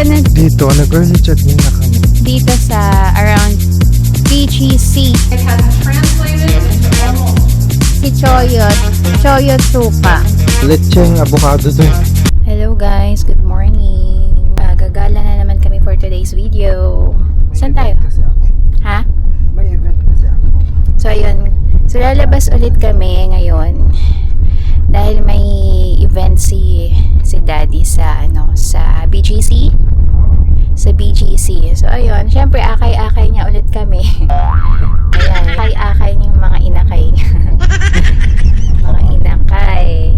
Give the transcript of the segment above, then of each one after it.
ka na Dito, nag-early check-in na kami. dito sa around BGC. It has translated into normal. Si Choyot Suka. Lecheng avocado dun. Hello guys, good morning. Gagala na naman kami for today's video. Saan tayo? Kasi ako. Ha? May event kasi ako. So ayun, so lalabas ulit kami ngayon dahil may event si Daddy sa sa BGC. Sa BGC. So ayun, syempre akay-akay niya ulit kami. Ayan, akay-akay niya yung mga inakay niya. Mga inakay.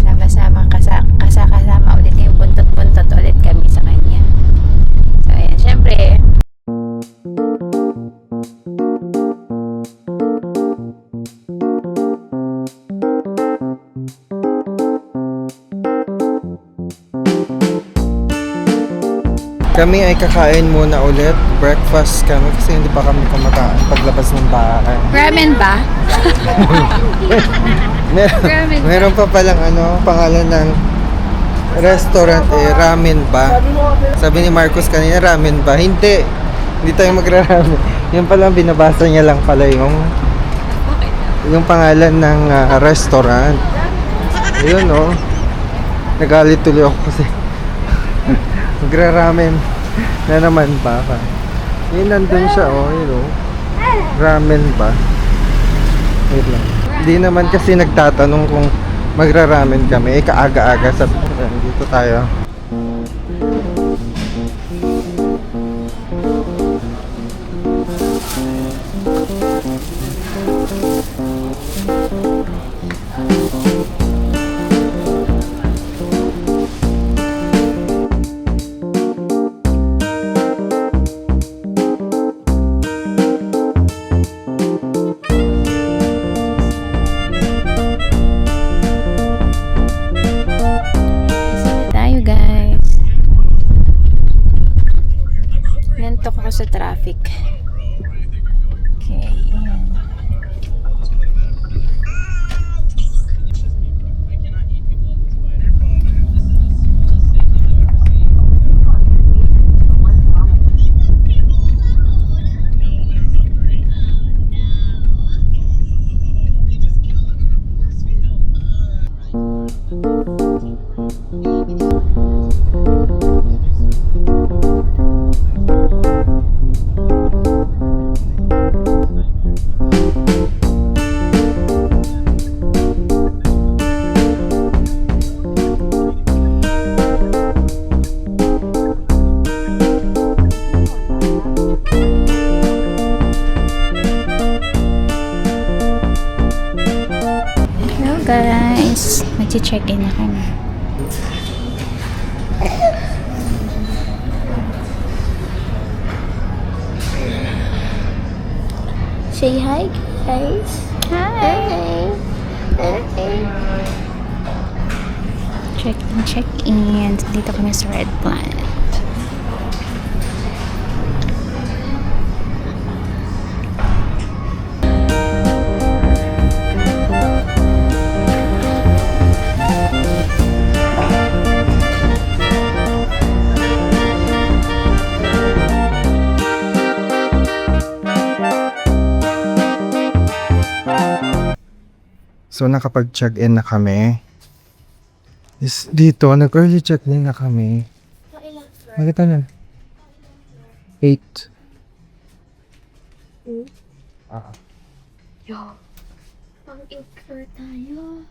Sama-sama kasama ulit yung buntot-buntot ulit kami sa kanya. So ayan, syempre Kami ay kakain muna ulit. Breakfast kami kasi hindi pa kami kumakain paglabas ng bahay. ramen ba? Ramen. Meron pa palang pangalan ng restaurant ramen ba? Sabi ni Marcos kanina, ramen ba? Hindi tayo magra-ramen. Yung palang binabasa niya lang pala yung pangalan ng restaurant. Yun nagalit tuloy ako kasi magra-ramen na naman ba? Yun, nandun siya ramen ba? Wait lang. Hindi naman kasi nagtatanong kung magra-ramen kami. Kaaga-aga sa dito tayo. Nantok ako sa traffic. Okay, ayan. Guys, mag-check-in na kami. Say hi, guys. Hi. Check-in. Dito kami sa Red Planet. So, nakapag-check-in na kami. Dito, nag-early check-in na kami. Magkita na. 8. Pang-incur tayo.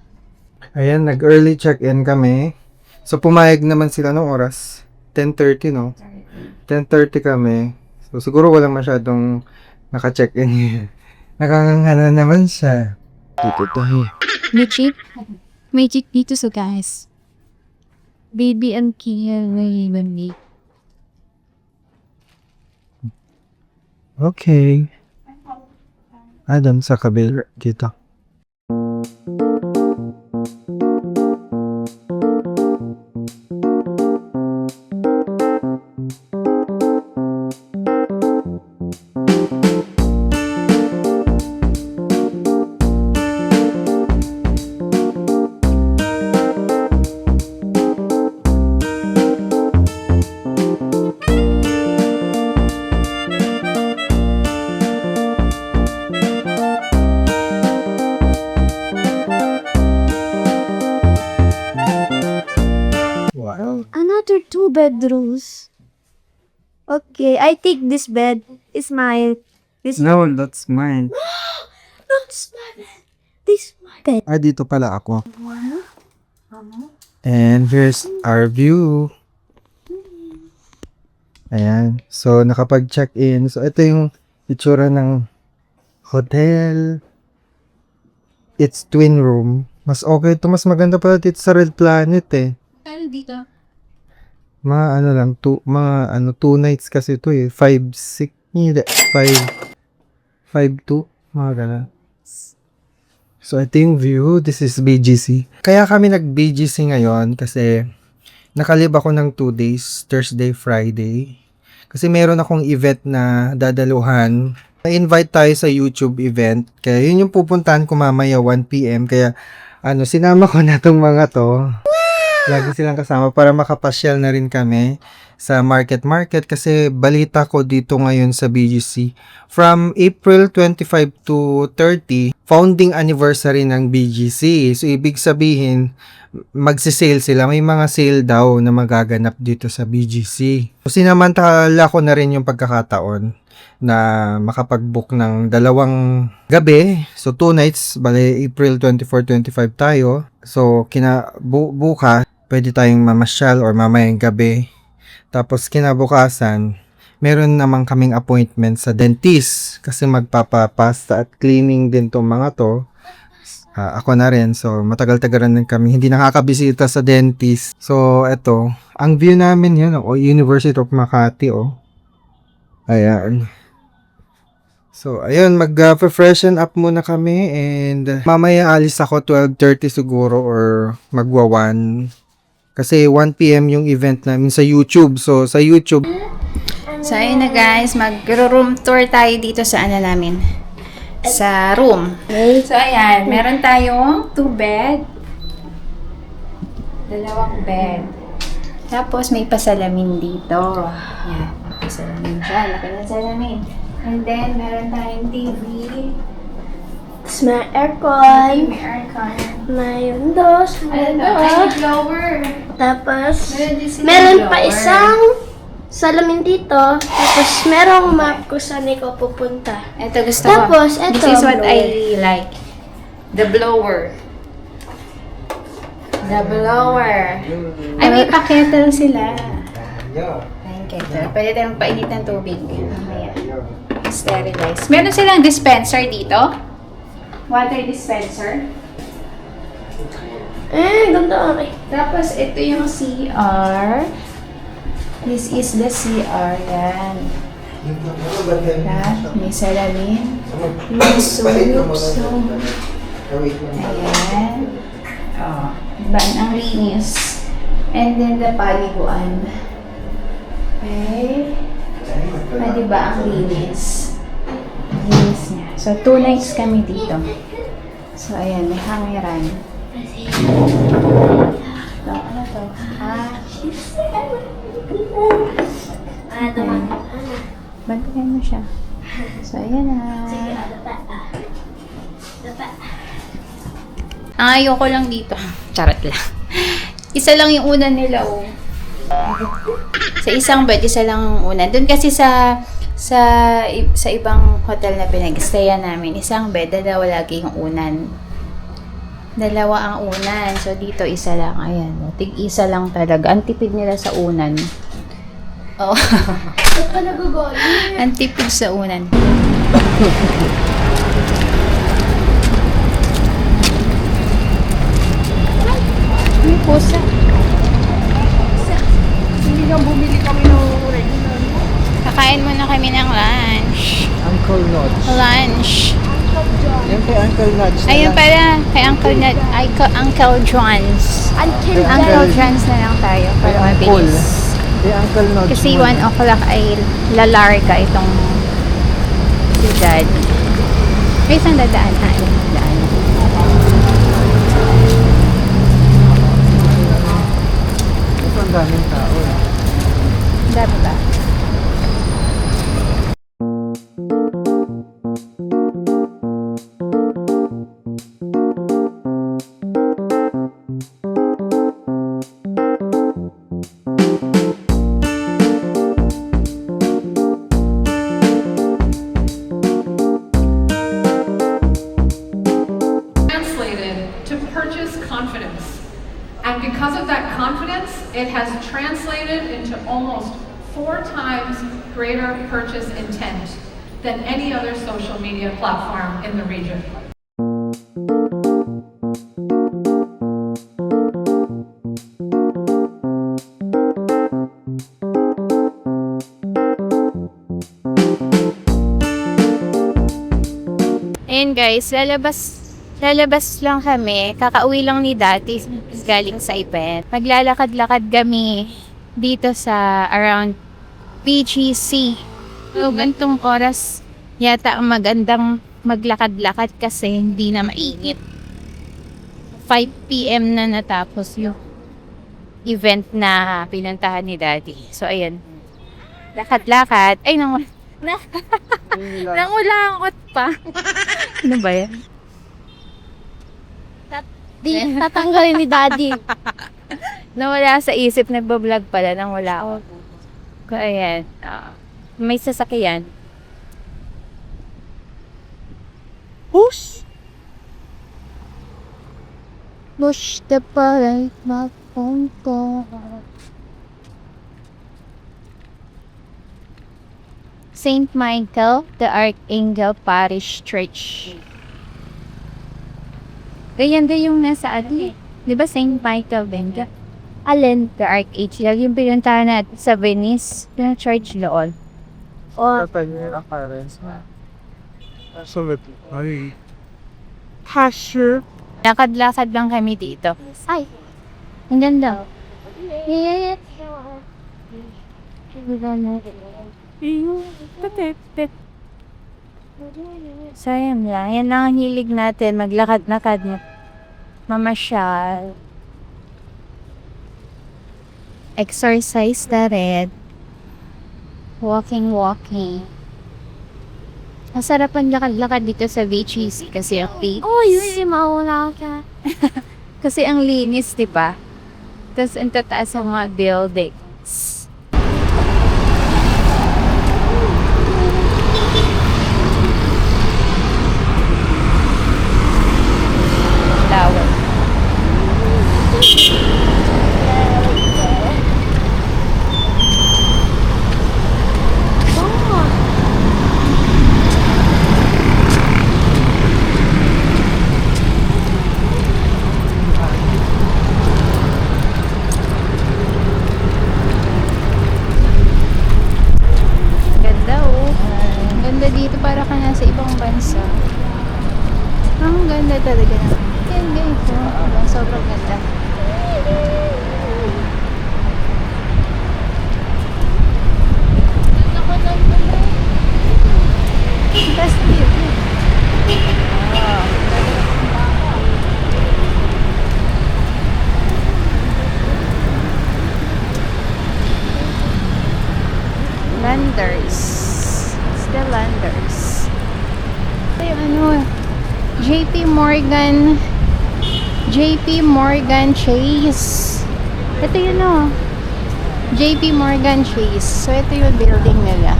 Ayan, nag-early check-in kami. So, pumayag naman sila ng oras. 10:30, no? 10:30 kami. So, siguro walang masyadong naka-check-in. Nakakangana naman siya. Dito tayo. Magic dito so guys. Baby and Kia. Okay. Adam sa kabila dito. Wow. Another 2 bedrooms. Okay, I take this bed. It's mine. This No, that's mine. That's my bed. This is my bed. Ah, dito pala ako. Wow. And here's our view. Ayan. So, nakapag-check-in. So, ito yung itsura ng hotel. It's twin room. Mas okay ito. Mas maganda pala dito sa Red Planet eh. Ano dito? Mga ano lang, two nights kasi ito eh. 5, 6, hindi, 2, mga ganun. So, ito yung view. This is BGC. Kaya kami nag-BGC ngayon kasi nakalib ako ng 2 days, Thursday, Friday. Kasi meron akong event na dadaluhan. Na-invite tayo sa YouTube event. Kaya yun yung pupuntahan ko mamaya 1 PM. Kaya sinama ko na tong mga to. Lagi silang kasama para makapasyal na rin kami sa market kasi balita ko dito ngayon sa BGC. From April 25 to 30, founding anniversary ng BGC. So, ibig sabihin, magsisale sila. May mga sale daw na magaganap dito sa BGC. So, sinamantala ko na rin yung pagkakataon na makapag-book ng 2 gabi. So, 2 nights, bale April 24, 25 tayo. So, bukas, pwede tayong mamasyal or mamayang gabi. Tapos, kinabukasan, meron naman kaming appointment sa dentist kasi magpapapasta at cleaning din tong mga to. Ako na rin. So, matagal-tagalan din kami. Hindi nakakabisita sa dentist. So, eto. Ang view namin yan, University of Makati, Ayan. So, ayun, mag-freshen up muna kami and mamaya alis ako 12:30 siguro or magwa 1. Kasi 1 PM yung event namin sa YouTube. So, sa YouTube. So, ayun na guys, mag-room tour tayo dito sa namin. Sa room. So, ayan, meron tayong 2 bed. 2 bed. Tapos, may pasalamin dito. Ayan, may pasalamin siya. Laki ng salamin. And then, meron tayong TV. It's my aircon. May aircon. May windows. Ano to? Ay, blower. Tapos, Meron din silang meron pa blower. isang salamin dito. Tapos, merong map kung saan ikaw pupunta. Ito gusto Tapos, ko. eto, This is what blower. I like. The blower. The blower. Ay, may pa-kettle sila. Ay, kettle. Pwede tayong painit ng tubig. Mamaya. Sterilize. Meron silang dispenser dito. Water dispenser. Ganda okay. Tapos, ito yung CR. This is the CR. Yan. May salamin. May soup. Ayan. Oh, diba? Ang linis. And then, the paliguan. Okay. Diba? Ang linis. Ang linis niya. So, 2 nights kami dito. So, ayan. May hangiran. So, ano to? Ayan. Bantayan mo siya. So, ayan na. Ang ayoko lang dito. Charot lang. Isa lang yung unan nila, Sa isang bed, isa lang ang unan. Doon kasi sa ibang hotel na pinag-stayan namin, isang bed, 2 lagi yung unan. 2 ang unan. So, dito isa lang. Ayan. Tig-isa lang talaga. Ang tipid nila sa unan. Oh. Ang tipid sa unan. May pusa. Hindi nga bumili kami ng regular. Kakain muna kami ng lunch. Uncle Nodge. Lunch. Yan kay Uncle Nodge. Ayun pala, kay Uncle John's. Uncle John's na lang tayo para mabilis. Kay Uncle Nodge. Kasi 1 o'clock ay lalarga itong si Daddy. May isang dadaan. Daan. Ito ang daming tao. Dami ba? translated into almost 4 times greater purchase intent than any other social media platform in the region. Ayun guys, lalabas lang kami. Kakauwi lang ni Dati galing sa event. Maglalakad-lakad kami dito sa around BGC. So, gantong oras yata ang magandang maglakad-lakad kasi hindi na mainit. 5 PM na natapos yung event na pinuntahan ni Daddy. So, ayan. Lakad-lakad. Ay, nangulangot pa. Ano ba yan? Di, tatanggalin ni Daddy. Nawala sa isip, nagbablog pala nang wala ako. So, ayan. May sasakyan. Push! Push the button, my phone call. St. Michael, the Archangel Parish Church. Ganyan din yung nasa ano eh. Di ba St. Michael din ka? Alin? The Archangel, yung pinuntahan natin sa Venice, yung church doon. Or, Hasher. Lakad-lakad lang kami dito. Ay, Ang ganda. yayayat. Sayang lang. Yan lang ang hilig natin. Maglakad-lakad. Mamasyal. Exercise na rin. Walking. Masarap ang lakad-lakad dito sa BGC kasi ang linis. Oh, yun, mauna ka. Kasi ang linis, di ba? Tapos ang tataas ang mga buildings. Lawak. Ganda oh. Ang ganda dito para ka nasa ibang bansa. Ang ganda talaga. Yan guys. Oh. Sobrang ganda. Best view. Landers. It's the Landers. Ito yung ano, JP Morgan Chase. Ito yun o. JP Morgan Chase. So, ito yung building nila.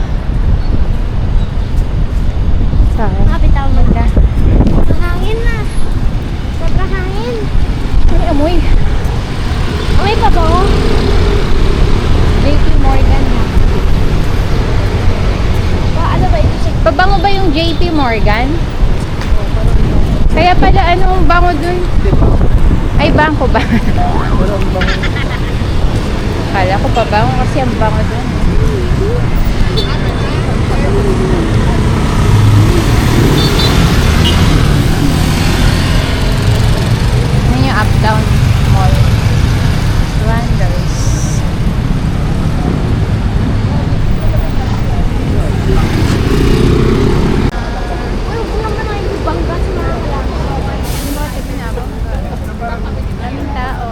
Sorry. Kapit ako Ganda. Hangin na. Sobrang hangin. Ay, amoy. Amoy pa ba? JP Morgan. Ano ba ito siya? Pabango ba yung JP Morgan? Kaya pala anong bango dun? Ay, bangko ba? Kala ko pabango kasi ang bango dun. Yan yung Uptown Mall. Wonders. Uy, kung naman na yung bangga sa mga Daming tao.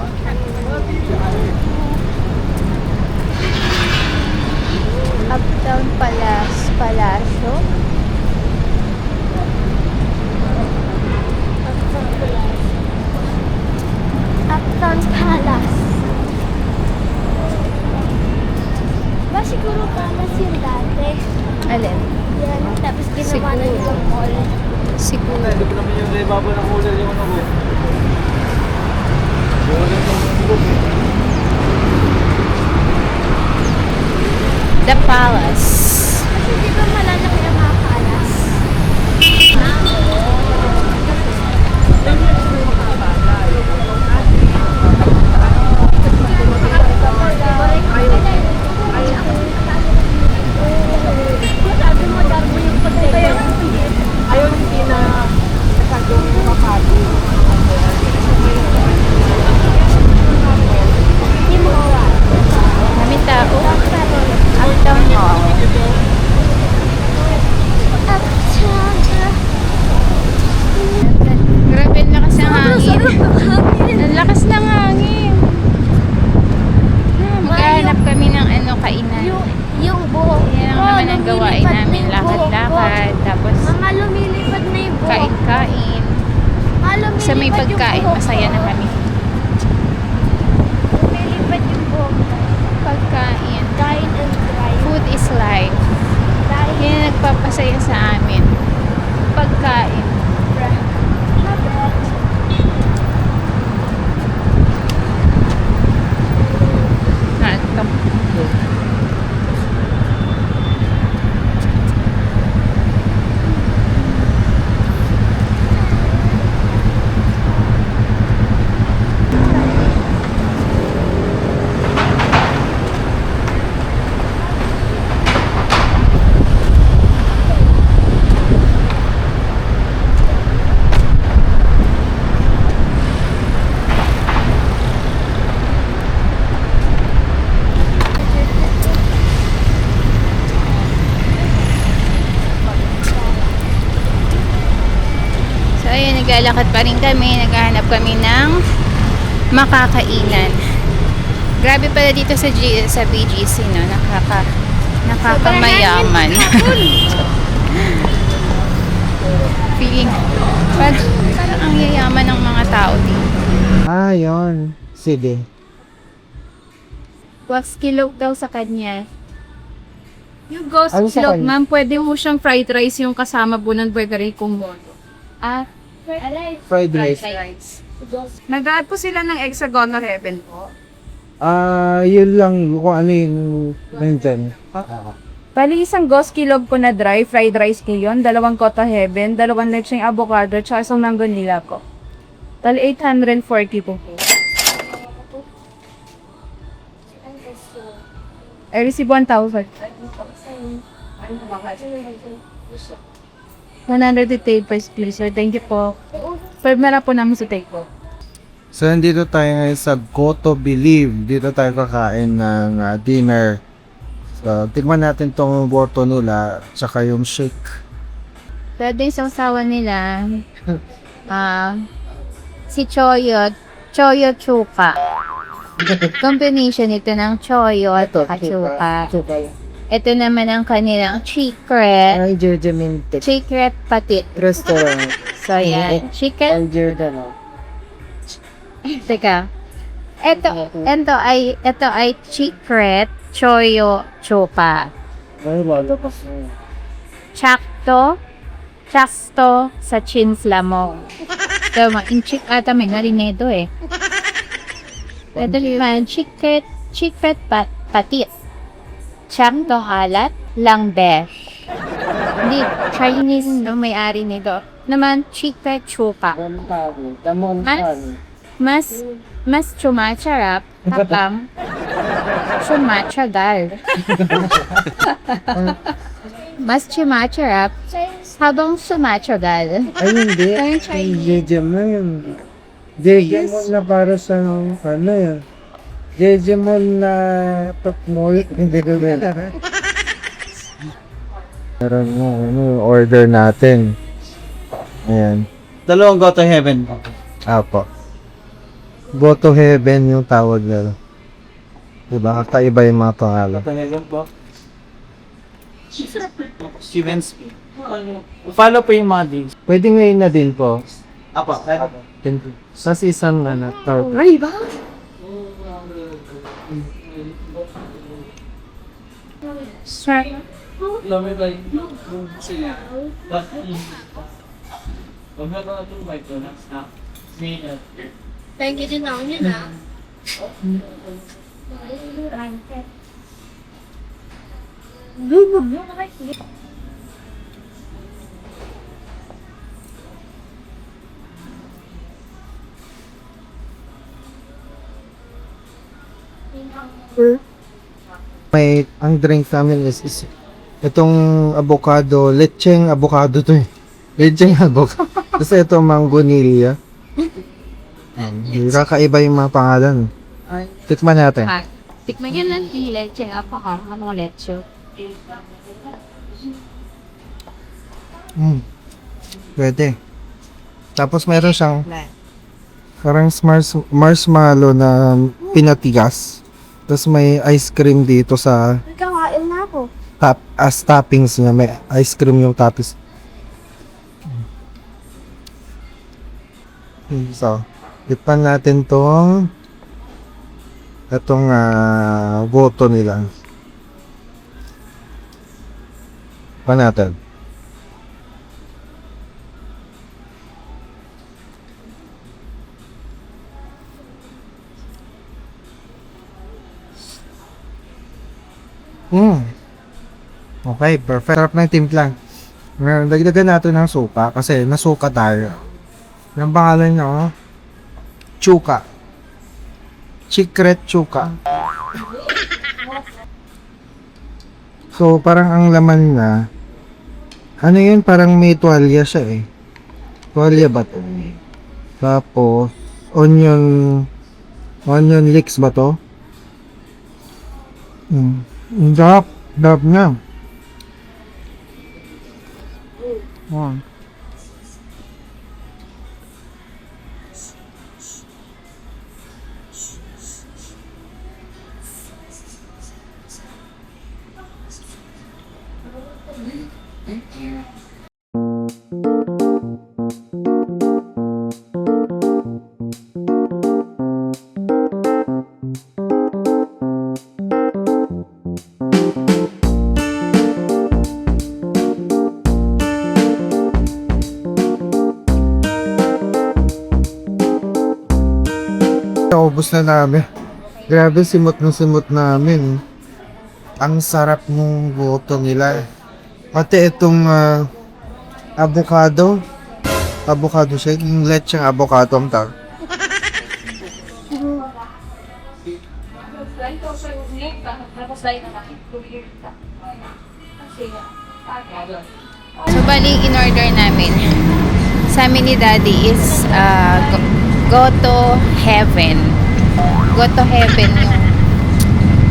Uptown Palacio. Uptown Palace. Ba siguro palace yung dati? Alin? Yan, tapos ginawa na Siguro. yung mall. Siguro. Hindi naman yung ibaba ng ulan yung ano ko. The Palace. Kasi di ba malalaki ang mga palas? Sabi mo, dami mo yung pagkaya. Ayaw hindi na masyadong mapati. Hindi mo kawa. Maraming tao. Uptown Mall. Grabe, ang lakas ng hangin. Ang lakas ng hangin. Maghanap kami ng kainan. Yung buhok. Yan ang naman ang gawain namin. Lakad-lakad. Tapos Mga lumilipad na yung buhok. kain-kain. Mga lumilipad Sa may yung pagkain, buhok masaya ko. na kami. Lumilipad yung buhok ko. Pagkain. Dine and drive. Food is life. Dine Yan ang nagpapasaya sa amin. Pagkain. Ito. So ayun, naglalakad pa rin kami. Naghahanap kami ng makakainan. Grabe pala dito sa BGC, no? Nakakamayaman. Feeling, parang ang yayaman ng mga tao dito. Ah, yun. Sige. Wax kilog daw sa kanya. Yung ghost Ano sa silog, kanya? ma'am, pwede mo siyang fried rice yung kasama po ng burger kung bono. Ah, Fried rice. Nag-add po sila ng hexagonal heaven po. Ah, yun lang kung ano yung nandyan. Bali, isang ghost kilog ko na dry, fried rice ko yun, 2 kota heaven, 2 lecheng avocado, tsaka isang manggo nila ko. Tali 840 po po. I receive 1,000. 100 pesos please, sir. Thank you po. Pwede po namin sa take po. So, nandito tayo ngayon sa Go to Believe. Dito tayo kakain ng dinner. So, tignan natin tong Bortonula, tsaka yung shake. pwede yung sausawan nila. Si Choyo Chuka. Combination ito ng Choyo at Chuka. Ito naman ang kanilang secret. Ay, Jujaminte. Secret patit. Restaurant. So, yan. Chicken. Giordano. Teka. Ito ay secret Choyo Chuka. Ay, wala. Chakto sa chinslamong. So, in-chick ata may narinedo eh. Ito naman, secret patit. Chakto halat lang besh. Hindi, Chinese ang may-ari nito. Naman, secret chuka. Mas chumacharap habang chumachagal. Mas chumacharap habang sumachagal. Ay, hindi. Parang Chinese. Jejemon. Jejemon na para sa ano yun. Jejemon na pakmol. Hindi ko ba? Meron mo, order natin. Ayan. Dalawang go to heaven. Apo. Go to heaven yung tawag nila. Diba? Kakaiba yung mga pangalan. Go to heaven po. Stevens. Follow po yung mga days. Pwede ngayon na din po. Apa. Sa isang tawag. Ay, ba? Thank you din ako yun Ang drinks namin is itong avocado, lecheng avocado to eh. Lecheng avocado. Tapos ito mangonilla. Kakaiba yung mga pangalan. Tikman natin. Tikman yun ng leche. Apaka, ano leche? Pwede. Tapos meron siyang parang marshmallow na pinatigas. Tapos may ice cream dito sa Kakain na ako. as toppings niya. May ice cream yung toppings. So, ipan natin itong boto nila. Ipan natin. Okay, perfect. Sarap na yung timplang. Ngayon, dagdagan natin ng suka kasi nasuka tayo. Yung pangalan nyo, Chuka. Secret Chuka. So, parang ang laman na, ano yun, parang may tuwalya siya eh. Tuwalya ba to? Tapos, onion leeks ba to? Darap niya. Naubos na namin. Grabe, simot namin. Ang sarap ng boto nila. Pati itong avocado. Avocado shake. Yung lecheng avocado ang tawag. So, bali, in-order namin. Sa amin ni Daddy is Go to Heaven. Go to Heaven yung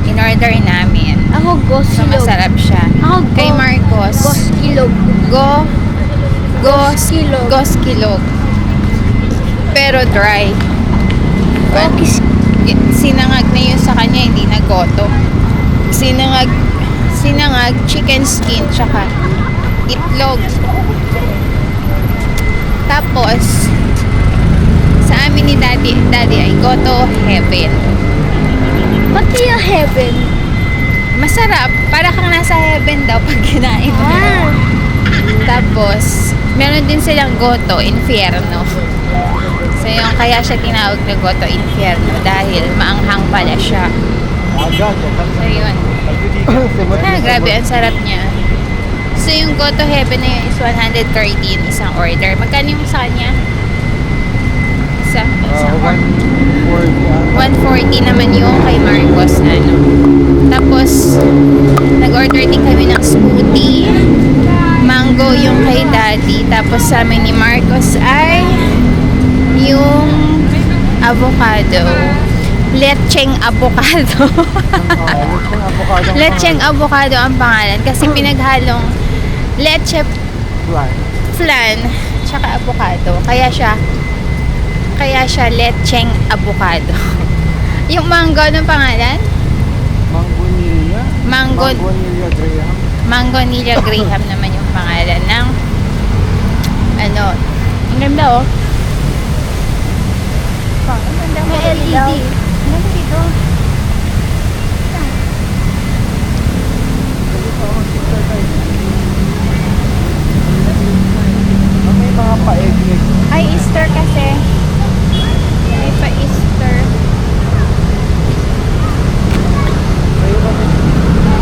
in-order namin. Ako, So, gosilog. masarap siya. Ako, Kay Marcos, gosilog. Goskilog. Pero dry. Sinangag na yun sa kanya, hindi na goto. Sinangag, chicken skin, tsaka itlog. Tapos, sa amin ni Daddy ay Go to Heaven. Pati yung heaven. Masarap. Para kang nasa heaven daw pag kinain mo. Tapos, meron din silang Goto Infierno. So, yung kaya siya tinawag na Goto Infierno dahil maanghang pala siya. So, yun. Grabe, ang sarap niya. So, yung Goto Heaven na yun is 113 isang order. Magkano yung sa kanya? Isang order. 140 naman yung kay Marcos na ano. Tapos, nag-order din kami ng smoothie. Mango yung kay Daddy. Tapos sa amin ni Marcos ay yung avocado. Lecheng avocado. Lecheng avocado ang pangalan. Kasi pinaghalong leche flan tsaka avocado. Kaya siya lecheng avocado. Yung mango, anong pangalan? Mangonilla Graham. Mangonilla Graham naman yung pangalan ng ano. Ang ganda oh. Ang ganda mo. May LED. Ang ganda dito. May mga pa-egg. Ay, Easter kasi. May pa Easter.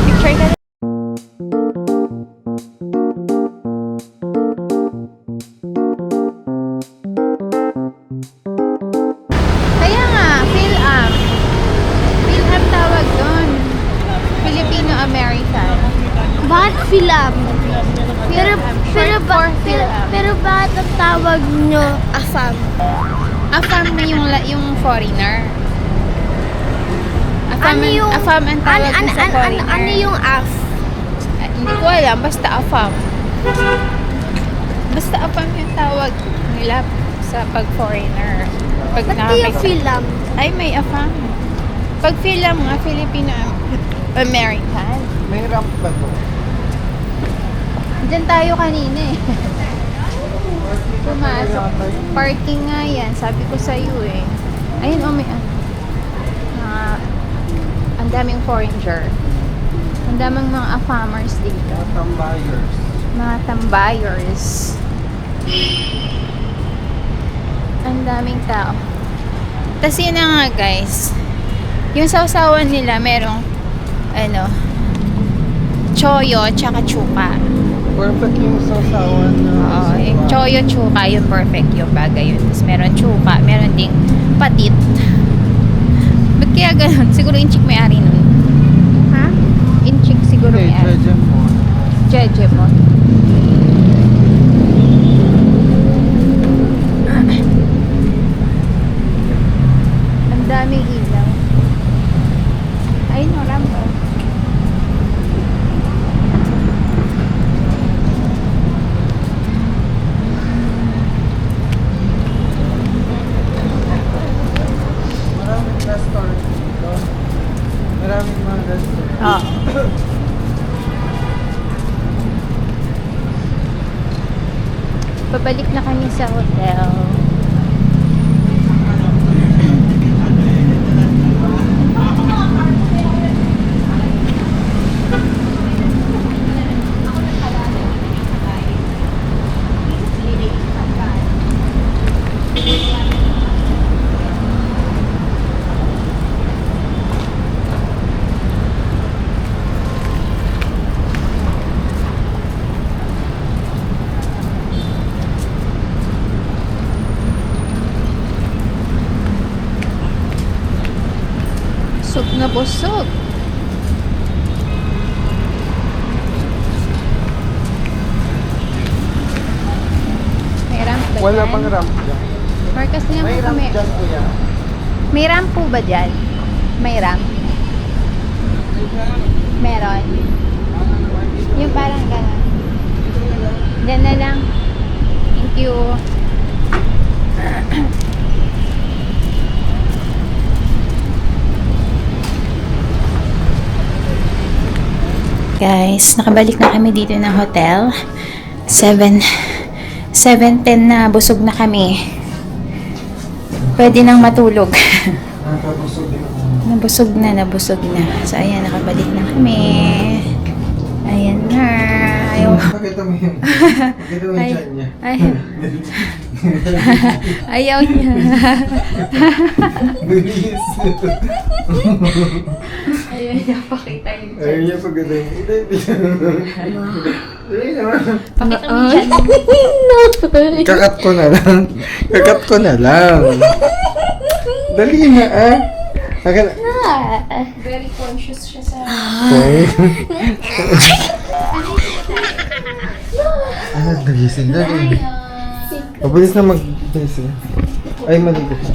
Picture ka American. Bakit film? Pero bakit ang tawag nyo AFAM? AFAM na yung foreigner. AFAM, Ano yung- AFAM ang tawag dun sa foreigner. Ano yung AF? Hindi ko alam, basta AFAM. Basta AFAM yung tawag nila sa pag-foreigner. Pag Ba't di yung film? Ay, may AFAM. Pag film nga, Filipino-American. May ramp ba to? Diyan tayo kanina eh. Pumasok. Parking nga yan. Sabi ko sa'yo eh. Ayun, may ano. Ang daming foreigner. Ang daming mga AFAMers dito. Tambayers. Mga tambayers. Ang daming tao. Tapos yun na nga guys. Yung sausawan nila merong choyo tsaka chuka. Perfect yung sausawan na. Oo, yung choyo chuka yung perfect yung bagay yun. Tapos meron chuka, meron ding patit. Ba't kaya ganun? Siguro inchik may-ari nun. Ha? Inchik siguro Okay, may-ari. Jeje mo. Jeje mo. Ang daming ilaw. Ay, no, rampa. Maraming restaurant dito. Maraming mga restaurant. Oo. Pabalik na kami sa hotel. Busog na busog. May ramp ba Wala dyan? pang ramp dyan. Marcos niya May po ramp kami. dyan, kuya. May ramp po ba dyan? May ramp? Meron. Yung parang gano'n. Dyan na lang. Thank you. Guys, nakabalik na kami dito ng hotel. 7:10 na, busog na kami. Pwede nang matulog. Nakakabusog din ako. Nabusog na. So, ayan, nakabalik na kami. Ayan na. Ayaw. Pakita mo yun. Pakita mo yung tiyan niya. Ayaw niya. Bilis. Ayaw niya pakita yung Ayaw niya pagkita yun. Hindi. Dali naman. Pakita mo dyan. Kakat ko na lang. Kakat ko na lang. Dali na ah. Akin. Very conscious siya sa... Okay. Nagising na rin. Mabilis na mag-gising. Ay, maligo ka.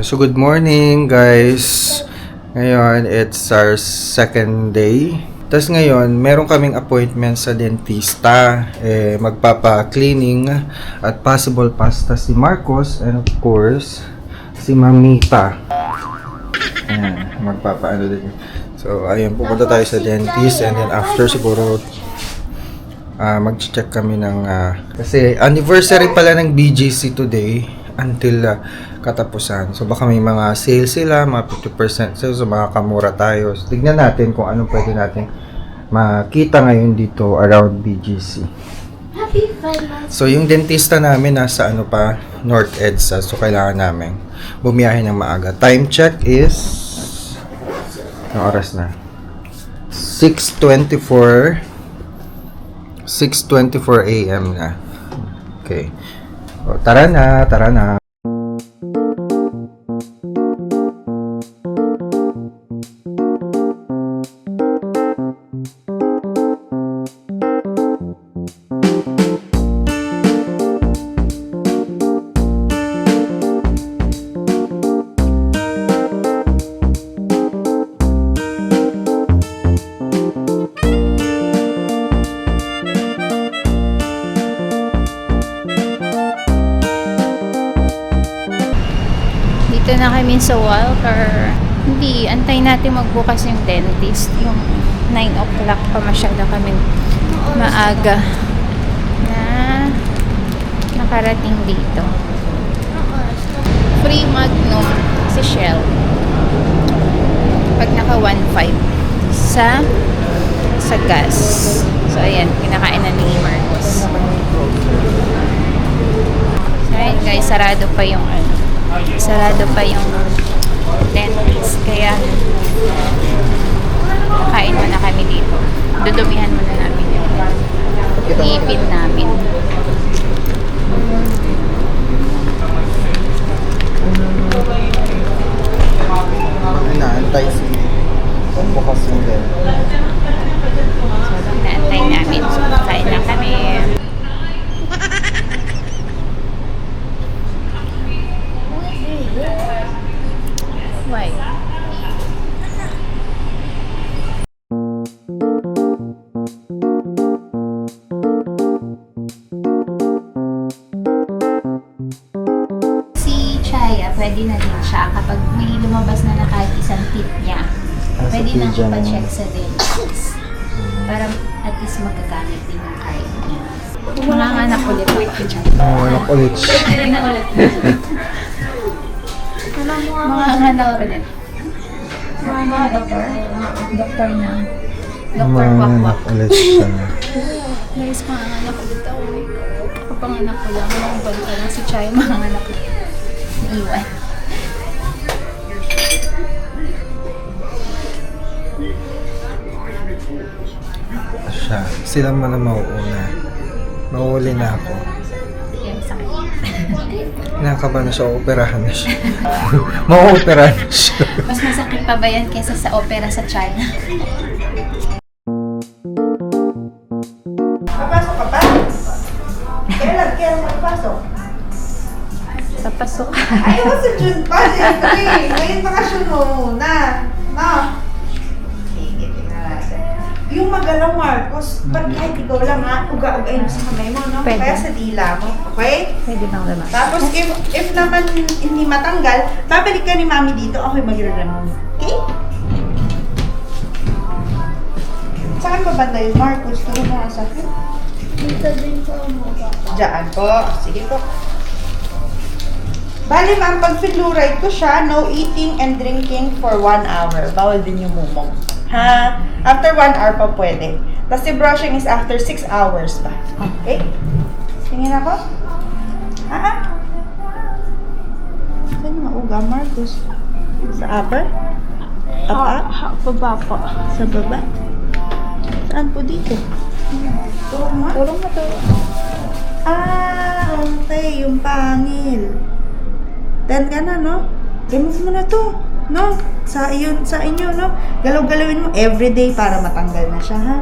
So good morning guys. Ngayon, it's our second day. Tapos ngayon, meron kaming appointment sa dentista. Magpapa-cleaning at possible pasta si Marcos and of course, si Mamita. Ayan, magpapa-ano din. So, ayun, pupunta tayo sa dentist and then after siguro mag-check kami ng kasi anniversary pala ng BGC today until katapusan. So baka may mga sales sila, mga 50% sales, so makakamura tayo. So, tignan natin kung anong pwede natin makita ngayon dito around BGC. So yung dentista namin nasa North EDSA. So kailangan namin bumiyahe ng maaga. Time check is anong oras na? 6:24. 6:24 a.m. na. Okay. O, tara na, tara na. Dito na kami sa Walker. Hindi, antay natin magbukas yung dentist. Yung 9 o'clock pa masyado kami maaga na nakarating dito. Free Magnum si Shell. Pag naka 1.5 sa gas. So, ayan, kinakain na ni Marcos. So, ayan guys, sarado pa yung dentist. Kaya, kain muna kami dito. Dudumihan muna namin yung ngipin namin. Inaantay si bukas yung dentist. So, naantay namin. So, kain na kami. Why? Si Chaya, pwede na din siya kapag may lumabas na kahit isang tip niya. Pwede na pa-check sa dentist. Para at least magagamit din yung card niya. Mga anak ulit. Wait, Walang ulit. Hindi na ulit. Mga anak ulit. Mga doktor. Doktor na. Doktor Wakwak. Ulit siya. Guys, mga anak ulit ako. Kapanganak ko lang. Mga banta lang si Chay. Mga anak ulit. Iwan. Siya. Sila mo na mauuna. Mauuli na ako. Yan, sakit. Nakakaba na siya, operahan na siya. Mau-operahan na siya. Mas masakit pa ba yan kesa sa opera sa China? Papasok ka pa? Kailan magpasok? Sa pasok. Ayaw sa June pa, siyempre. Ngayon bakasyon mo muna. No? Sige, tingnan natin. Yung magalaw, Marcos, ba't kahit ikaw lang ha, uga-ugayin mo sa kamay mo, no? Pwede. Kaya sa dila mo, okay? Pwede bang naman? Tapos, if naman hindi matanggal, babalik ka ni Mami dito, ako'y magre-remove. Okay? Saan ba banda yun, Marcos? Turo mo nga sa akin. Dito din po mo ba? Diyan po. Sige po. Bali ma'am, pag fluoride ko siya, no eating and drinking for 1 hour. Bawal din yung mumong. Ha? After 1 hour pa pwede. Tapos yung brushing is after 6 hours pa. Okay? Tingin ako. Saan mauga, Marcos? Sa upper? Baba po. Sa baba? Saan po dito? Turo mo? Tulong mo to. Okay. Yung pangil. 10 ka na, no? Remove mo na to. No? Sa inyo, no? Galaw-galawin mo everyday para matanggal na siya, ha?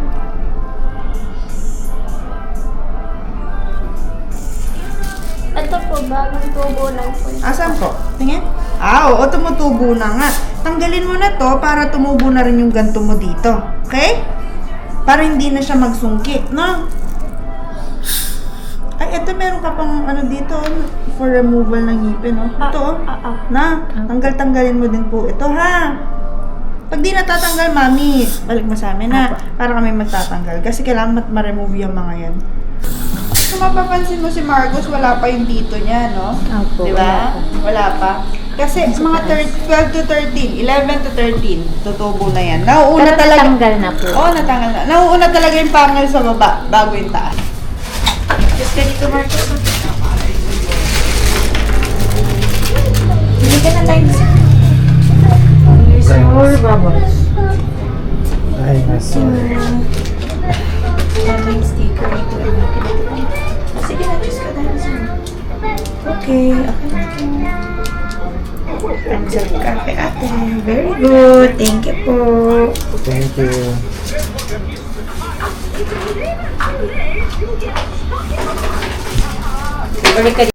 Ito po, bagong tubo lang po. Asan po? Tingin? Oo, tumutubo na nga. Tanggalin mo na to para tumubo na rin yung ganto mo dito. Okay? Para hindi na siya magsungkit, no? Ay, ito meron ka pang ano dito for removal ng ngipin, no? Ito, na, tanggal-tanggalin mo din po ito, ha? Pag di natatanggal, Mami, balik mo sa amin, ha? Para kami magtatanggal. Kasi kailangan ma-remove yung mga yan. Kung mapapansin mo si Marcos, wala pa yung dito niya, no? Opo. Diba? Wala pa. Kasi mga 12 to 13, 11 to 13, tutubo na yan. Nauuna talaga. Natanggal na po. Oo, natanggal na. Nauuna talaga yung pangil sa baba, bago yung taas. Just ka dito, Marcos. Hindi ka na tayo. Ay, nasa. Sticker. Sige na, kiss ka dahil sa Okay, okay. Answer ka kay ate. Very good. Thank you po. Thank you. Balik ka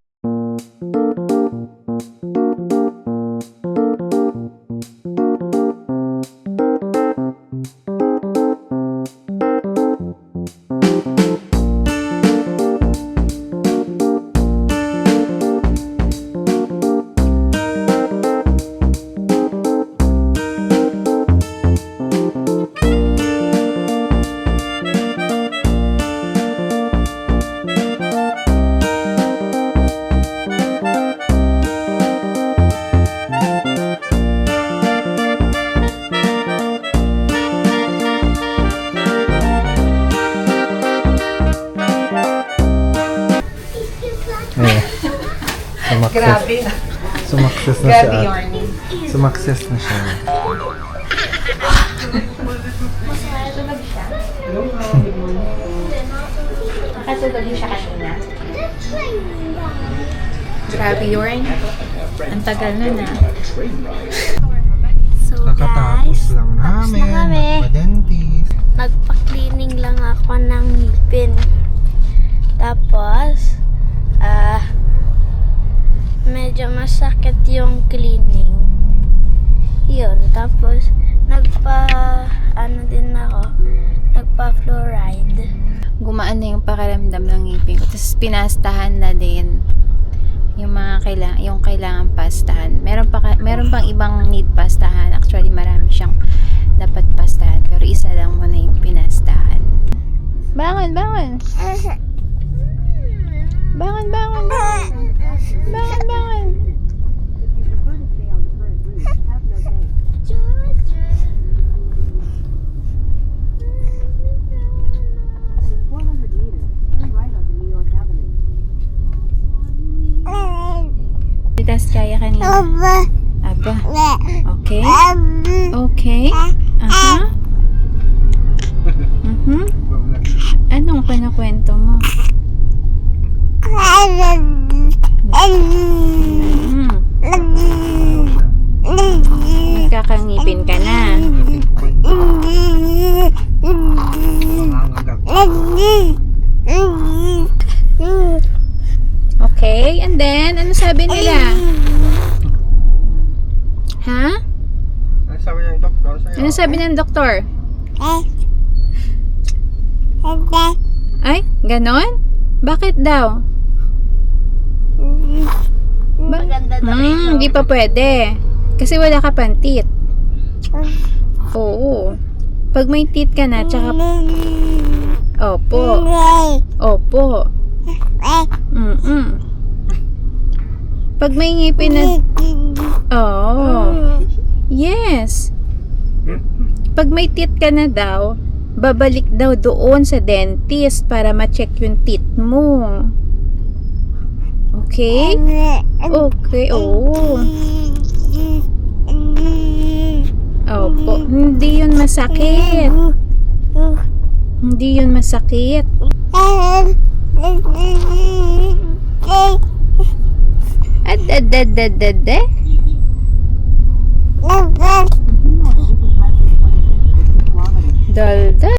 Grabe. Sumakses na siya. Sumakses na siya. Nakatulog siya kanina. Grabe yun. Ang tagal na. So Kakatapos guys, lang tapos namin. na kami. Magpa-dentist. Nagpa-cleaning lang ako ng ngipin. Tapos, medyo masakit yung cleaning. Yun, tapos nagpa-fluoride. Gumaan na yung pakiramdam ng ngipin ko. Tapos pinastahan na din yung mga kailangan pastahan. Meron pang ibang need pastahan. Actually, marami siyang dapat pastahan. Pero isa lang muna yung pinastahan. Bangon, bangon! Bangon, bangon, bangon! Bangon, bangon! Titas kaya kanina. Aba. Okay. Okay. Aha. Anong panakwento mo? Nagkakangipin ka na. Okay, and then, ano sabi nila? Ha? Ano sabi ng doktor sa'yo? Ano sabi ng doktor? Ay, ganon? Bakit daw? Maganda daw Hindi pa pwede. Kasi wala ka pang teeth. Oo. Pag may teeth ka na, tsaka... Opo. Opo. Pag may ngipin na... Oo. Yes. Pag may teeth ka na daw, babalik daw doon sa dentist para ma-check yung teeth mo. Okay? Okay, oo. Opo. Hindi yun masakit. Hindi yun masakit. Adadadadade? Daldal.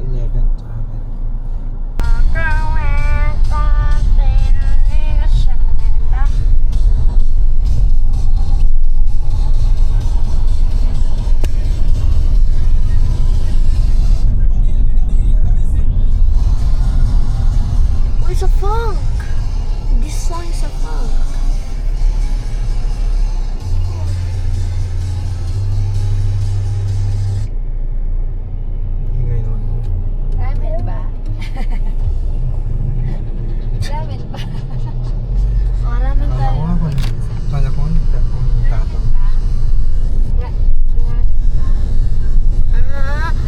Travel. Oh, it's a funk. This song is a funk. Ingay naman. Ramen ba? Ramen ba? Maraming Kala ko nagtatang.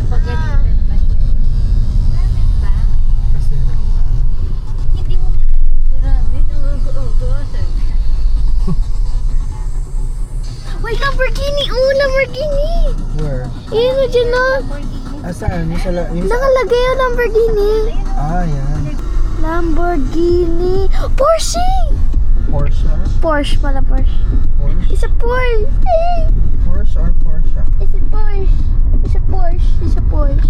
Napagalitan ba niya? Ramen ba? Kasi naman. Hindi mo ramen. Wait, Lamborghini! Oh, Lamborghini! Where? Yun o dyan o. Saan? Yung sa... Nakalagay yung Lamborghini. Yan. Lamborghini. Porsche! Porsche? Porsche pala, Porsche. Porsche? It's a Porsche. Porsche or Porsche? It's a Porsche. It's a Porsche. It's a Porsche.